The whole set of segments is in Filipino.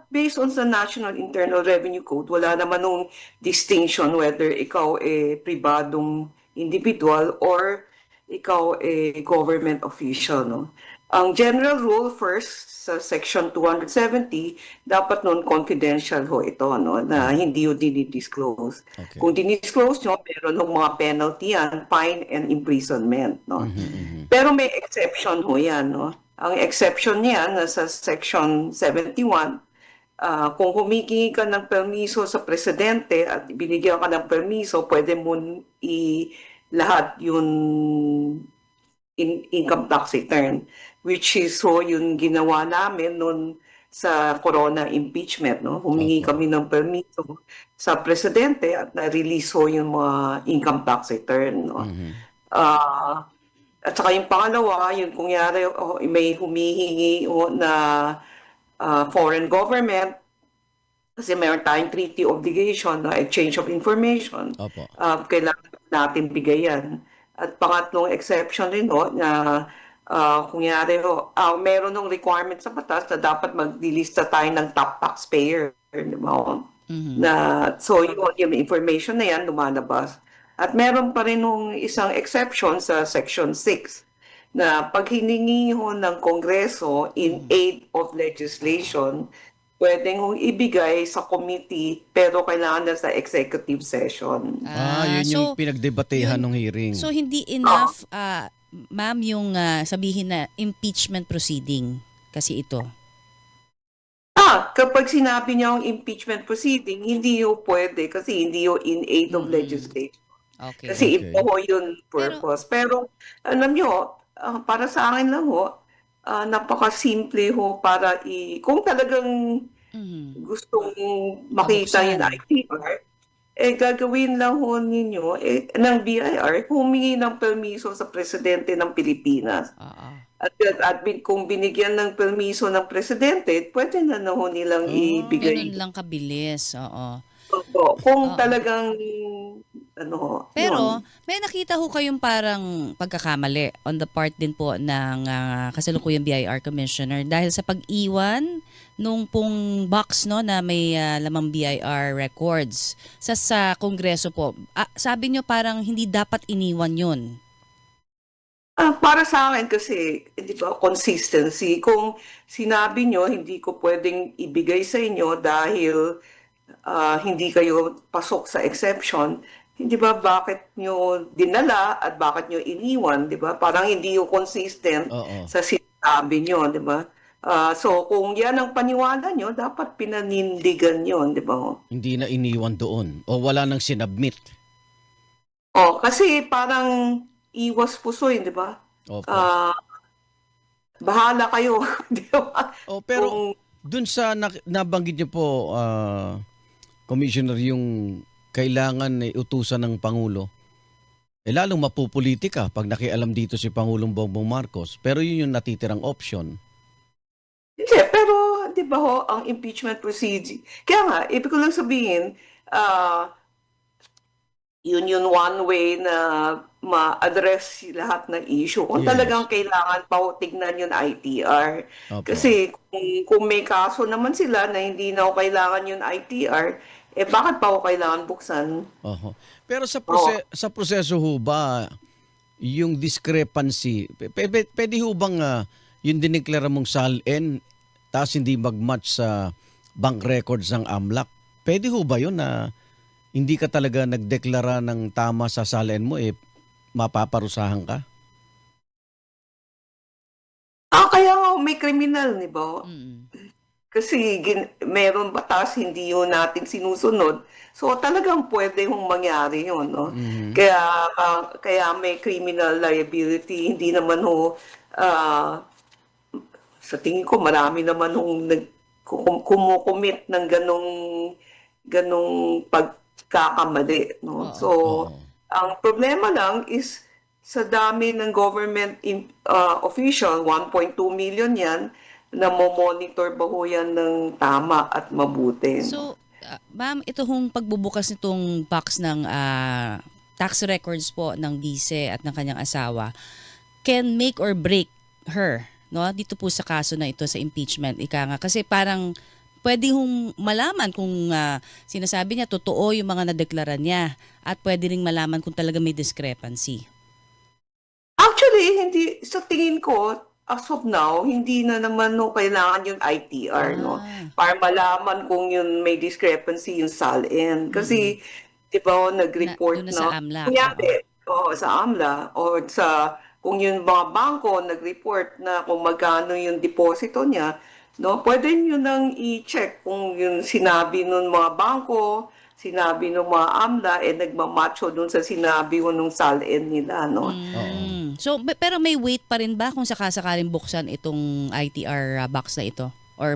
Based on sa National Internal Revenue Code, wala naman nung distinction whether ikaw pribadong individual or ikaw government official, no? Ang general rule first sa Section 270, dapat nun confidential ho ito, no? Na hindi yung dinidisclose. Okay. Kung dinidisclose nyo, meron ng mga penalty yan, fine and imprisonment, no? Pero may exception ho yan, no? Ang exception niyan sa Section 71, kung humingi ka ng permiso sa presidente at binigyan ka ng permiso, pwede mo lahat yung income tax return, which is so yung ginawa namin noon sa corona impeachment, no? Humingi kami ng permiso sa presidente at na-release ho yung mga income tax return, no? At saka yung pangalawa, yung kunyari may humihingi na foreign government, kasi mayroon tayong treaty obligation na exchange of information. Opo. Kailangan natin bigayan. At pangatlong exception rin na kunyari meron ng requirement sa batas na dapat maglilista tayo ng top taxpayer. Di ba? So yung information na yan lumalabas. At meron pa rin nung isang exception sa Section 6 na pag hiningi ho ng Kongreso in aid of legislation, pwedeng hong ibigay sa committee pero kailangan na sa executive session. Yun yung pinagdebatehan ng hearing. So hindi enough, ma'am, yung sabihin na impeachment proceeding kasi ito? Kapag sinabi niya ang impeachment proceeding, hindi yun pwede kasi hindi yun in aid of legislation. Okay. Kasi iba ho yun purpose. Pero alam nyo, para sa akin lang ho, napaka-simple ho para kung talagang gustong makita yung ITR, gagawin lang ho ninyo ng BIR, humingi ng permiso sa Presidente ng Pilipinas. At kung binigyan ng permiso ng Presidente, pwede na ho nilang ibigay. Ganun lang kabilis, oo. Kung talagang Pero may nakita ho kayong parang pagkakamali on the part din po ng kasalukuyang BIR Commissioner dahil sa pag-iwan nung pong box na may lamang BIR records sa Kongreso po. Sabi nyo parang hindi dapat iniwan yun. Para sa akin kasi, di ba, consistency. Kung sinabi nyo, hindi ko pwedeng ibigay sa inyo dahil hindi kayo pasok sa exception, hindi ba bakit nyo dinala at bakit nyo iniwan, di ba? Parang hindi yung consistent sa sinabi nyo, di ba? So kung yan ang paniwala nyo, dapat pinanindigan yun, di ba? Hindi na iniwan doon o wala nang sinabmit. Kasi parang iwas pusoy, di ba? Opo. Bahala kayo, di ba? Pero dun sa nabanggit niyo po, Commissioner, yung kailangan utusan ng Pangulo, lalong mapupolitika pag nakialam dito si Pangulong Bongbong Marcos. Pero yun yung natitirang option. Hindi, pero di ba ho, ang impeachment procedure, kaya nga, ibig ko lang sabihin, yun one way na ma-address lahat ng issue. Kung talagang kailangan pa ho tignan yung ITR. Kasi kung may kaso naman sila na hindi na ho kailangan yung ITR, bakit pa ho kailangan buksan? Pero sa proseso ho ba, yung discrepancy, pwede ho bang yung dineklara mong SALN, tapos hindi mag-match sa bank records ng AMLAC? Pwede ho ba yun na hindi ka talaga nagdeklara ng tama sa SALN mo, mapaparusahan ka? Kaya nga may kriminal, di ba? Kasi meron batas, hindi yun natin sinusunod. So talagang pwede hong mangyari yun, no? Kaya may criminal liability, hindi naman ho, sa tingin ko marami naman hong kumukomit ng ganong pagkakamali, no? So ang problema lang is sa dami ng government official, 1.2 million yan, na monitor ba ho yan ng tama at mabuti. So, ma'am, ito hong pagbubukas nitong box ng tax records po ng Vice at ng kanyang asawa can make or break her no, dito po sa kaso na ito sa impeachment, ika nga, kasi parang pwede hong malaman kung sinasabi niya totoo yung mga nadeklara niya at pwede ring malaman kung talaga may discrepancy. Actually, hindi, sa tingin ko, as of now, hindi na naman kailangan yung ITR, no? Para malaman kung yun may discrepancy yung SALN. Kasi, di ba, nag-report doon na sa AMLA. kunyari, sa AMLA, o sa, kung yung mga bangko nag-report na kung magkano yung deposito niya, no? Pwede nyo nang i-check kung yung sinabi ng mga bangko, sinabi ng mga AMLA, nagmamacho dun sa sinabi ko nung SALN nila, no? So, pero may weight pa rin ba kung sakasakaling buksan itong ITR box na ito or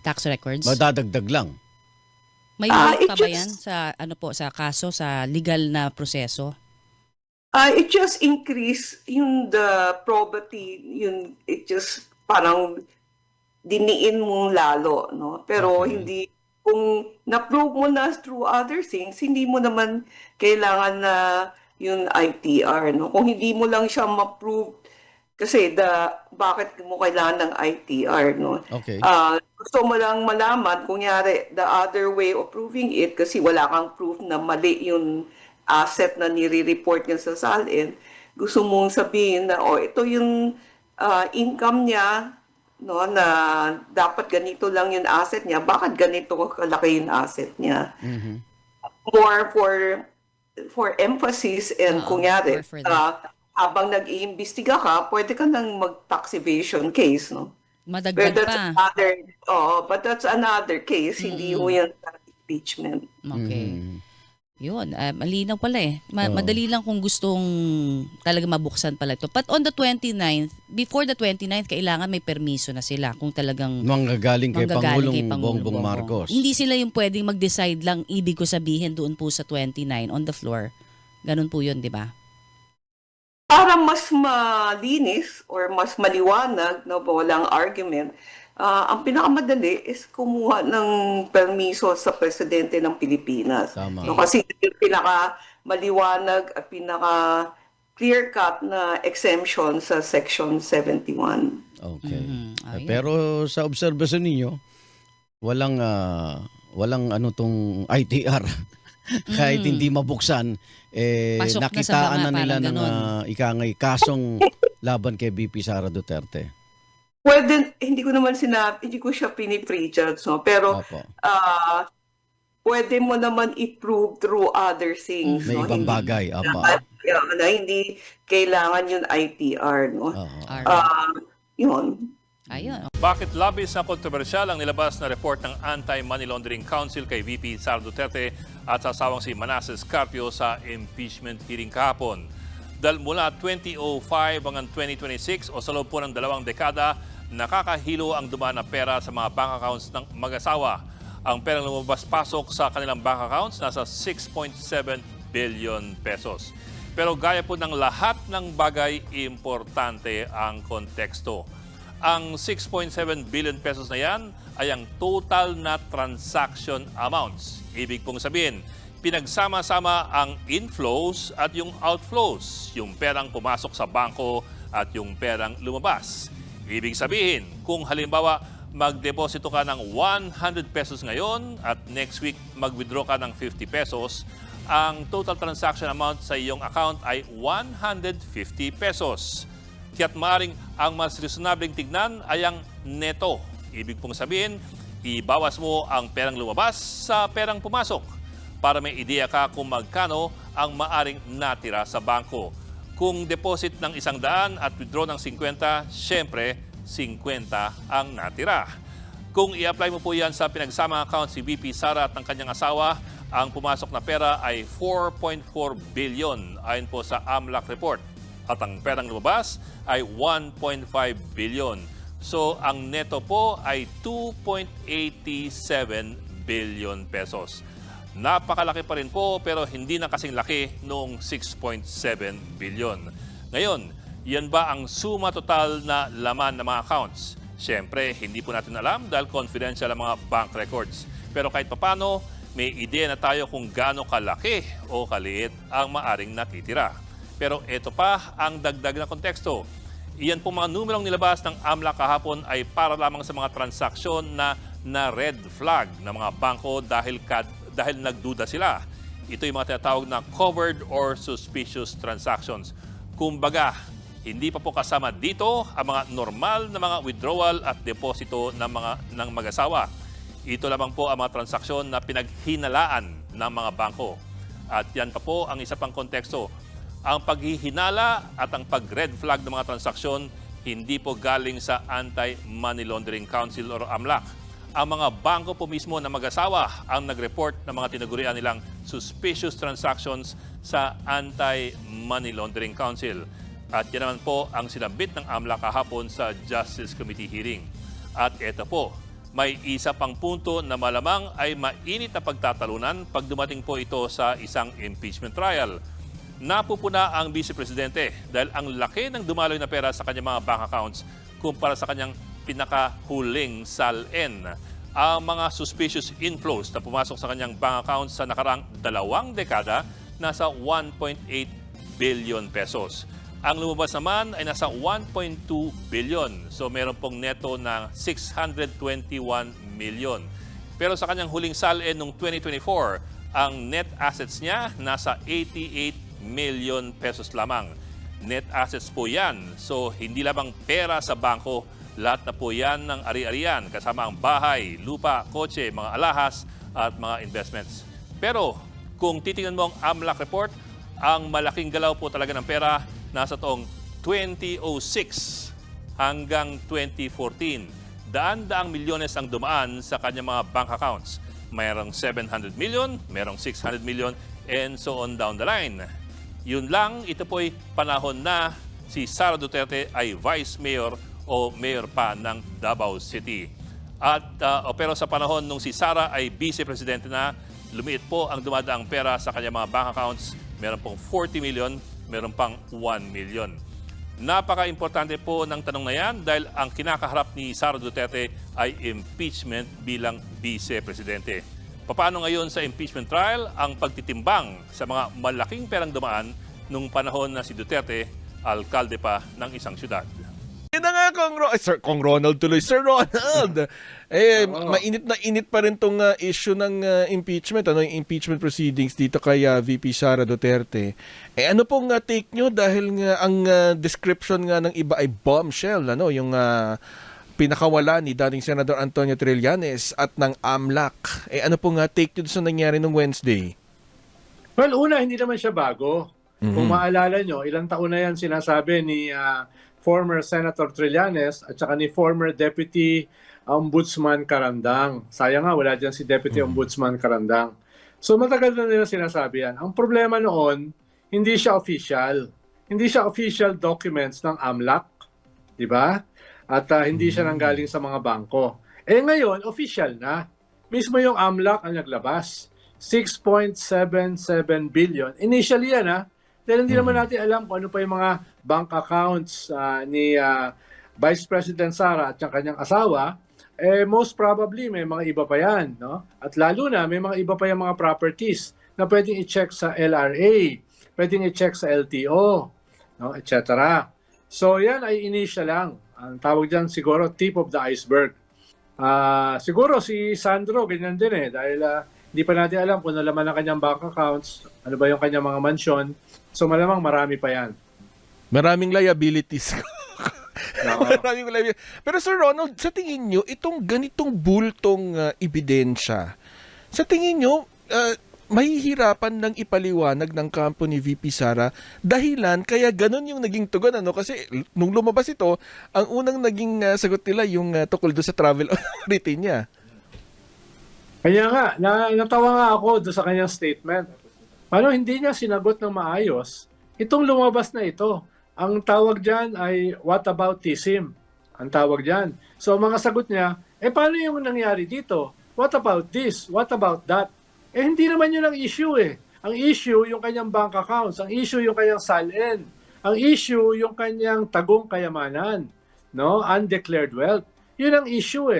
tax records? Madadagdag lang. May weight it pa ba just- yan sa sa kaso, sa legal na proseso? It just increase the probability, it just parang diniin mo lalo, no? Pero Okay. hindi, kung na-prove mo na through other things, hindi mo naman kailangan na yung ITR, no? Kung hindi mo lang siya ma-prove, kasi bakit mo kailangan ng ITR, no? Okay. Gusto mo lang malaman, kunyari, the other way of proving it, kasi wala kang proof na mali yung asset na nire-report niya sa SALN, gusto mong sabihin na, ito yung income niya, no, na dapat ganito lang yung asset niya, bakit ganito kalaki yung asset niya? More for emphasis and more kunyari, for that. habang nag-iimbestiga ka, pwede ka nang mag-tax evasion case, no? Madagdag pa. But that's another case, hindi ho yan impeachment. Okay. Yun, malinaw pala eh. Oo. Madali lang kung gustong talaga mabuksan pala ito. But on the 29th, before the 29th, kailangan may permiso na sila kung talagang Manggagaling kay manggagaling Pangulong kay Pangulong Bongbong Marcos. Hindi sila yung pwedeng mag-decide lang, ibig ko sabihin doon po sa 29 on the floor. Ganun po yun, di ba? Para mas malinis or mas maliwanag, no, walang argument, ang pinakamadali is kumuha ng permiso sa presidente ng Pilipinas. Tama. No, kasi yung pinaka maliwanag at pinaka clear-cut na exemption sa Section 71. Okay. Ayun. Pero sa obserbasyon ninyo, walang ano tong ITR. Kahit hindi mabuksan, Pasok na sa nakitaan banga, na nila parang ng ganon. ikangay kasong laban kay VP Sara Duterte. Pwede, hindi ko naman sinabi, hindi ko siya pini-prejudge, no? Pero Opo. pwede mo naman i-prove through other things. May no? ibang Hindi- bagay. Opo. na hindi kailangan yung ITR, no? Oo. Alright. Yun. Ayun. Bakit labis na kontrobersyal ang nilabas na report ng Anti-Money Laundering Council kay VP Sara Duterte at sa asawang si Manasseh Carpio sa impeachment hearing kahapon? Dahil mula 2005 hanggang 2026 o sa loob po ng 2 dekada, nakakahilo ang dumaan na pera sa mga bank accounts ng mag-asawa. Ang perang lumabas-pasok sa kanilang bank accounts nasa 6.7 billion pesos. Pero gaya po ng lahat ng bagay, importante ang konteksto. Ang 6.7 billion pesos na yan ay ang total na transaction amounts. Ibig pong sabihin, pinagsama-sama ang inflows at yung outflows, yung perang pumasok sa bangko at yung perang lumabas. Ibig sabihin, kung halimbawa magdeposito ka ng 100 pesos ngayon at next week mag-withdraw ka ng 50 pesos, ang total transaction amount sa iyong account ay 150 pesos. Kaya't maaaring ang mas reasonabling tignan ay ang neto. Ibig pong sabihin, ibawas mo ang perang lumabas sa perang pumasok para may ideya ka kung magkano ang maaring natira sa bangko. Kung deposit ng 100 at withdraw ng 50, syempre 50 ang natira. Kung i-apply mo po yan sa pinagsama account si VP Sara at ng kanyang asawa, ang pumasok na pera ay 4.4 billion ayon po sa AMLAC report. At ang perang lumabas ay 1.5 billion. So ang neto po ay 2.87 billion pesos. Napakalaki pa rin po pero hindi na kasing laki noong 6.7 billion. Ngayon, yan ba ang suma total na laman ng mga accounts? Siyempre, hindi po natin alam dahil confidential ang mga bank records. Pero kahit papano, may ideya na tayo kung gaano kalaki o kaliit ang maaring natitira. Pero ito pa ang dagdag na konteksto. Iyan pong mga numerong nilabas ng AMLAC kahapon ay para lamang sa mga transaksyon na red flag ng mga bangko dahil nagduda sila. Ito yung mga tinatawag na covered or suspicious transactions. Kumbaga, hindi pa po kasama dito ang mga normal na mga withdrawal at deposito ng mag-asawa. Ito lamang po ang mga transaksyon na pinaghinalaan ng mga bangko. At yan pa po ang isa pang konteksto. Ang paghihinala at ang pag-red flag ng mga transaksyon hindi po galing sa Anti-Money Laundering Council or AMLAC. Ang mga bangko po mismo na mag-asawa ang nag-report ng mga tinagurian nilang suspicious transactions sa Anti-Money Laundering Council. At yan naman po ang sinabit ng AMLAC kahapon sa Justice Committee hearing. At ito po, may isa pang punto na malamang ay mainit na pagtatalunan pag dumating po ito sa isang impeachment trial. Napupuna ang Vice Presidente dahil ang laki ng dumaloy na pera sa kanyang mga bank accounts kumpara sa kanyang pinakahuling SALN. Ang mga suspicious inflows na pumasok sa kanyang bank accounts sa nakarang 2 dekada nasa 1.8 billion pesos. Ang lumabas naman ay nasa 1.2 billion. So meron pong neto na 621 million. Pero sa kanyang huling SALN noong 2024, ang net assets niya nasa 88 million pesos lamang. Net assets po yan. So, hindi lamang pera sa bangko, lahat na po yan ng ari-arian, kasama ang bahay, lupa, kotse, mga alahas, at mga investments. Pero, kung titingnan mo ang AMLAC report, ang malaking galaw po talaga ng pera nasa taong 2006 hanggang 2014. Daan-daang milyones ang dumaan sa kanyang mga bank accounts. Mayroong 700 million, mayroong 600 million, and so on down the line. Yun lang, ito po'y panahon na si Sara Duterte ay Vice Mayor o Mayor pa ng Davao City. Pero sa panahon nung si Sara ay Vice Presidente na, lumiit po ang dumadaang pera sa kanyang mga bank accounts. Meron pong 40 million, meron pang 1 million. Napaka-importante po ng tanong na yan dahil ang kinakaharap ni Sara Duterte ay impeachment bilang Vice Presidente. Paano ngayon sa impeachment trial ang pagtitimbang sa mga malaking perang dumaan nung panahon na si Duterte, alkalde pa ng isang syudad? Yun na nga, Kong Ronald tuloy. Sir Ronald! Mainit na init pa rin tong issue ng impeachment, yung impeachment proceedings dito kay VP Sara Duterte. Ano pong take nyo dahil nga ang description nga ng iba ay bombshell, yung pinakawala ni dating Senador Antonio Trillanes at ng AMLAC. Ano pong take nyo sa nangyari nung Wednesday? Well, una, hindi naman siya bago. Kung maalala nyo, ilang taon na yan sinasabi ni former Senator Trillanes at saka ni former Deputy Ombudsman Carandang. Sayang nga, wala dyan si Deputy Ombudsman Carandang. So matagal na nila sinasabi yan. Ang problema noon, hindi siya official. Hindi siya official documents ng AMLAC. Di ba? At hindi siya nanggaling sa mga bangko. Ngayon, official na. Mismo yung AMLAC ang naglabas. 6.77 billion. Initially yan, dahil hindi naman natin alam kung ano pa yung mga bank accounts ni Vice President Sara at yung kanyang asawa. Most probably may mga iba pa yan. No? At lalo na may mga iba pa yung mga properties na pwedeng i-check sa LRA, pwedeng i-check sa LTO, no? etc. So yan ay initial lang. Ang tawag dyan siguro tip of the iceberg. Siguro si Sandro ganyan din dahil hindi pa natin alam kung ano laman ng kanyang bank accounts, ano ba yung kanyang mga mansyon. So malamang marami pa yan. Maraming liabilities. Maraming liabilities. Pero Sir Ronald, sa tingin nyo, itong ganitong bultong ebidensya, sa tingin nyo, mahihirapan ng ipaliwanag ng kampo ni VP Sara dahilan kaya ganun yung naging tugon kasi nung lumabas ito ang unang naging sagot nila yung tukol doon sa travel authority niya. Kaya nga natawa nga ako doon sa kanyang statement. Paano hindi niya sinagot ng maayos itong lumabas na ito? Ang tawag diyan ay whataboutism. Ang tawag diyan. So mga sagot niya, paano yung nangyari dito? What about this? What about that? Hindi naman yun ang issue Ang issue yung kanyang bank accounts. Ang issue yung kanyang SALN. Ang issue yung kanyang tagong kayamanan. No? Undeclared wealth. Yun ang issue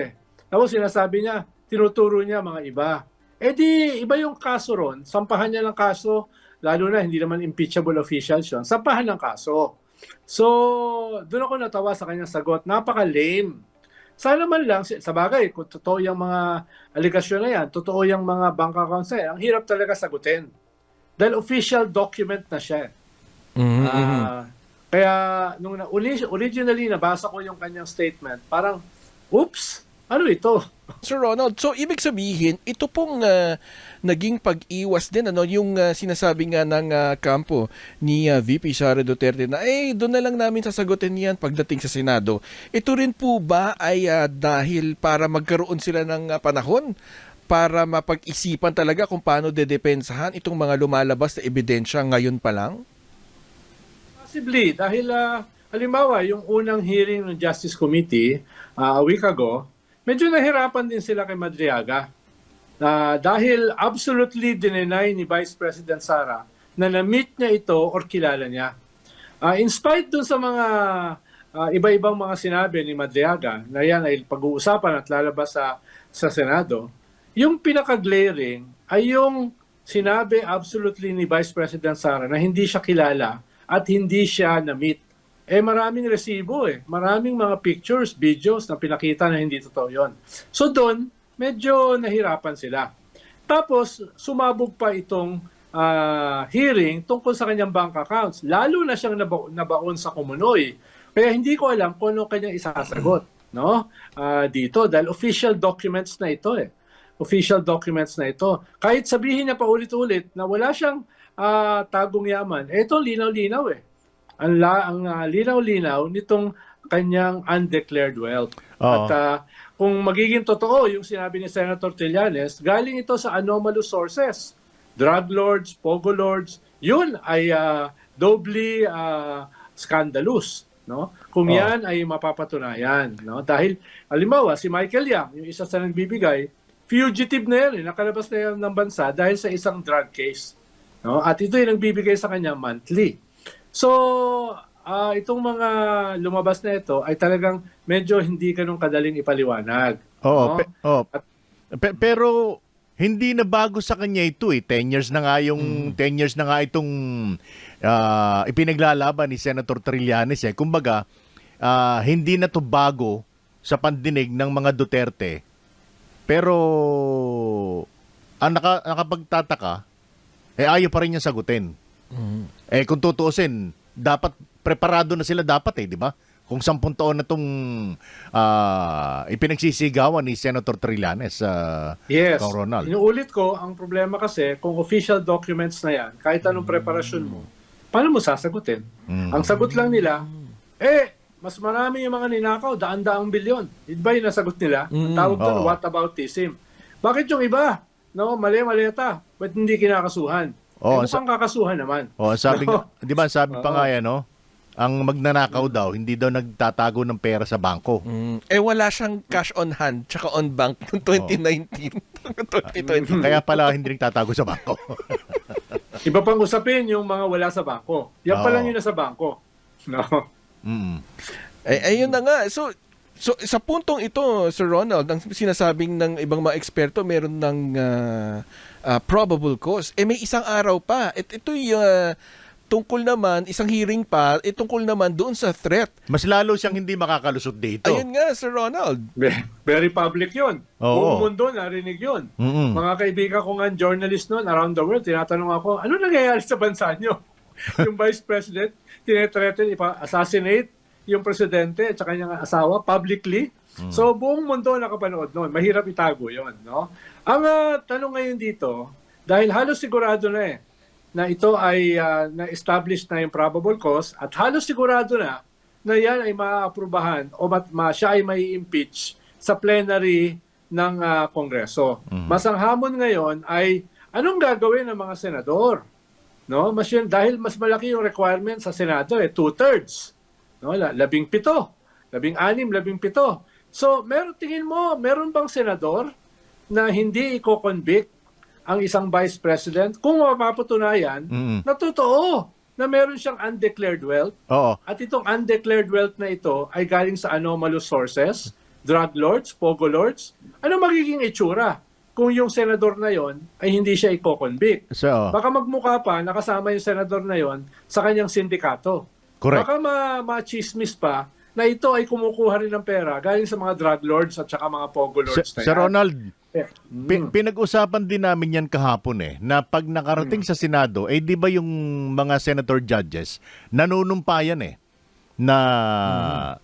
Tapos sinasabi niya, tinuturo niya mga iba. Di iba yung kaso ron. Sampahan niya ng kaso. Lalo na hindi naman impeachable officials yun. Sampahan ng kaso. So, doon ako natawa sa kanyang sagot. Napaka-lame. Sana man lang, sa bagay, kung totoo yung mga aligasyon na yan, totoo yung mga bank accounts na yan, ang hirap talaga sagutin. Dahil official document na siya. Kaya, nung originally nabasa ko yung kanyang statement, parang, oops, ano ito? Sir Ronald, so ibig sabihin, ito pong naging pag-iwas din, yung sinasabi nga ng kampo ni VP Sara Duterte na, doon na lang namin sasagutin yan pagdating sa Senado. Ito rin po ba ay dahil para magkaroon sila ng panahon para mapag-isipan talaga kung paano dedepensahan itong mga lumalabas na ebidensya ngayon pa lang? Possibly, dahil halimbawa, yung unang hearing ng Justice Committee a week ago, medyo nahirapan din sila kay Madriaga. Dahil absolutely dinenay ni Vice President Sara na na-meet niya ito or kilala niya. In spite dun sa mga iba-ibang mga sinabi ni Madriaga na yan ay pag-uusapan at lalabas sa Senado, yung pinaka-glaring ay yung sinabi absolutely ni Vice President Sara na hindi siya kilala at hindi siya na-meet. Maraming resibo Maraming mga pictures, videos na pinakita na hindi totoo yun. So doon, medyo nahirapan sila. Tapos, sumabog pa itong hearing tungkol sa kanyang bank accounts. Lalo na siyang nabaon sa Kumunoy. Kaya hindi ko alam kung ano kanyang isasagot. No? Dito, dahil official documents na ito Official documents na ito. Kahit sabihin niya pa ulit-ulit na wala siyang tagong yaman, ito linaw-linaw ang linaw-linaw nitong kanyang undeclared wealth. Oo. At kung magiging totoo yung sinabi ni Senator Trillanes, galing ito sa anomalous sources. Drug lords, pogo lords, yun ay doubly scandalous. No? Kung yan ay mapapatunayan. No? Dahil, halimbawa, si Michael Yang, yung isa sa nagbibigay, fugitive na yan. Nakalabas na yan ng bansa dahil sa isang drug case. No? At ito yung nagbibigay sa kanya monthly. So, itong mga lumabas na ito ay talagang medyo hindi ganun kadaling ipaliwanag. Oo, no? Pero hindi na bago sa kanya ito 10 years na nga yung 10 years na nga itong ipinaglalaban ni Senator Trillanes Kumbaga, hindi na to bago sa pandinig ng mga Duterte. Pero ang nakapagtataka ayaw pa rin niya sagutin. Kung tutuusin, dapat preparado na sila di ba? Kung 10 taon na itong ipinagsisigawan ni Senator Trillanes Yes. Kong Ronald. Inuulit ko, ang problema kasi, kung official documents na yan, kahit anong preparasyon mo, paano mo sasagutin? Ang sagot lang nila, mas marami yung mga ninakaw, daan-daang bilyon. Di ba yung nasagot nila? Ang tawag doon, Oo. whataboutism. Bakit yung iba? No, mali-maleta. Ba't hindi kinakasuhan? Mukhang kakasuhan naman. Sabi di ba, sabi pa nga yan, ang magnanakaw daw, hindi daw nagtatago ng pera sa bangko. Wala siyang cash on hand tsaka on bank noong 2019. 2020. Kaya pala hindi nagtatago sa bangko. Iba pang usapin yung mga wala sa bangko. Yan pa lang Oo. yun nasa bangko. No? Ayun na nga. So sa puntong ito, Sir Ronald, ang sinasabing ng ibang mga eksperto, meron ng probable cause. May isang araw pa. Ito'y tungkol naman, isang hearing pa, tungkol naman doon sa threat. Mas lalo siyang hindi makakalusot dito. Ayun nga, Sir Ronald. Very public yun. Oo. Buong mundo narinig yun. Mga kaibigan ko nga journalist noon around the world, tinatanong ako, ano nangyayari sa bansa nyo? Yung Vice President, tinetreaten, ipa-assassinate yung presidente at saka kanyang asawa publicly. So buong mundo nakapanood noon. Mahirap itago yon, no? Ang tanong ngayon dito, dahil halos sigurado na ito ay na-establish na yung probable cause at halos sigurado na yan ay maaprubahan o siya ay may impeach sa plenary ng Kongreso. Mas ang hamon ngayon ay anong gagawin ng mga senador? No? Dahil mas malaki yung requirement sa Senado, 2/3. No? 17. 16, 17. So, tingin mo, meron bang senador na hindi i-convict ang isang vice president kung mapapatunayan na totoo na meron siyang undeclared wealth? Oo. At itong undeclared wealth na ito ay galing sa anomalous sources, drug lords, pogo lords. Ano magiging itsura kung yung senador na yon ay hindi siya i-convict? So, Baka magmukha pa nakasama yung senador na yon sa kanyang sindikato. Correct. Baka ma-chismis pa na ito ay kumukuha rin ng pera galing sa mga drug lords at saka mga pogo lords na Sir yan. Ronald, Eh, pinag-usapan din namin yan kahapon na pag nakarating sa Senado, di ba yung mga senator judges, nanunumpa yan na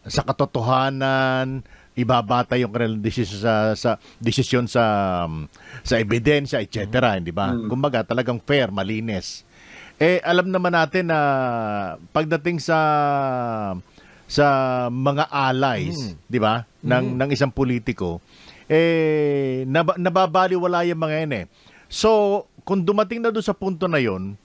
sa katotohanan, ibabata yung kanilang desisyon sa ebidensya, etc. Di ba? Kumbaga, talagang fair, malinis. Alam naman natin na pagdating sa mga allies, di ba, ng isang politiko, nababaliwala yung mga yan So, kung dumating na doon sa punto na yon,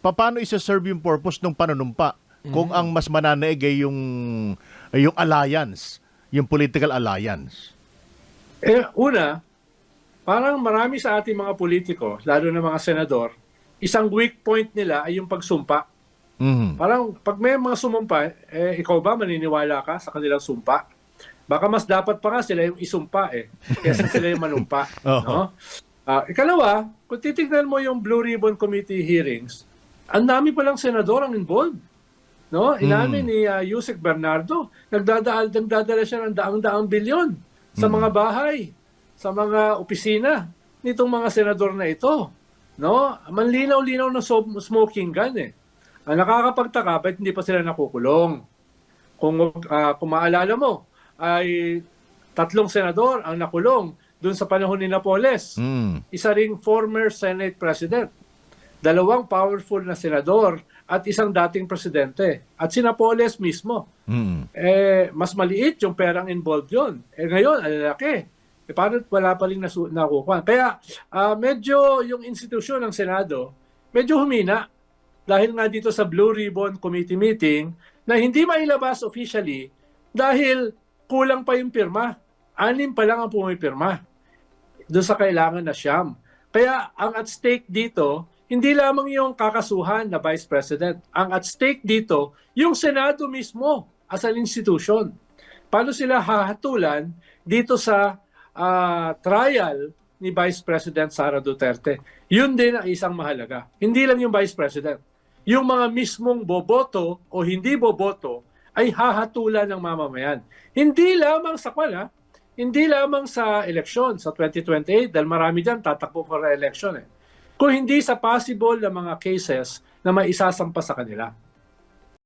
paano isa-serve yung purpose ng panunumpa kung ang mas mananaig ay yung alliance, yung political alliance? Una, parang marami sa ating mga politiko, lalo na mga senador, isang weak point nila ay yung pagsumpa. Parang pag may mga sumumpa, ikaw ba maniniwala ka sa kanilang sumpa? Baka mas dapat pa nga sila yung isumpa kaysa sila yung manumpa. No? Ikalawa, kung titignan mo yung Blue Ribbon Committee hearings, ang dami palang senador ang involved. No? Inamin ni Yusek Bernardo, nagdadala siya ng daang-daang bilyon sa mga bahay, sa mga opisina nitong mga senador na ito. No? Manlinaw-linaw na smoking gun Ang nakakapagtaka, ba't hindi pa sila nakukulong? Kung maalala mo, ay 3 senador ang nakulong doon sa panahon ni Napoles. Isa ring former Senate President. 2 powerful na senador at isang dating presidente. At si Napoles mismo. Mas maliit yung perang involved yun. Ngayon, ang lalaki. Paano wala pa rin nakukuha? Kaya medyo yung institusyon ng Senado, medyo humina. Dahil nga dito sa Blue Ribbon Committee meeting na hindi mailabas officially dahil kulang pa yung pirma. 6 pa lang ang pumipirma doon sa kailangan na 9. Kaya ang at stake dito, hindi lamang yung kakasuhan na Vice President. Ang at stake dito, yung Senado mismo as an institution. Paano sila hahatulan dito sa trial ni Vice President Sara Duterte? Yun din ang isang mahalaga. Hindi lang yung Vice President. Yung mga mismong boboto o hindi boboto ay hahatulan ng mamamayan. Hindi lamang sa hindi lamang sa eleksyon sa 2028 dahil marami dyan tatakbo for election Kung hindi sa possible na mga cases na maisasampa sa kanila.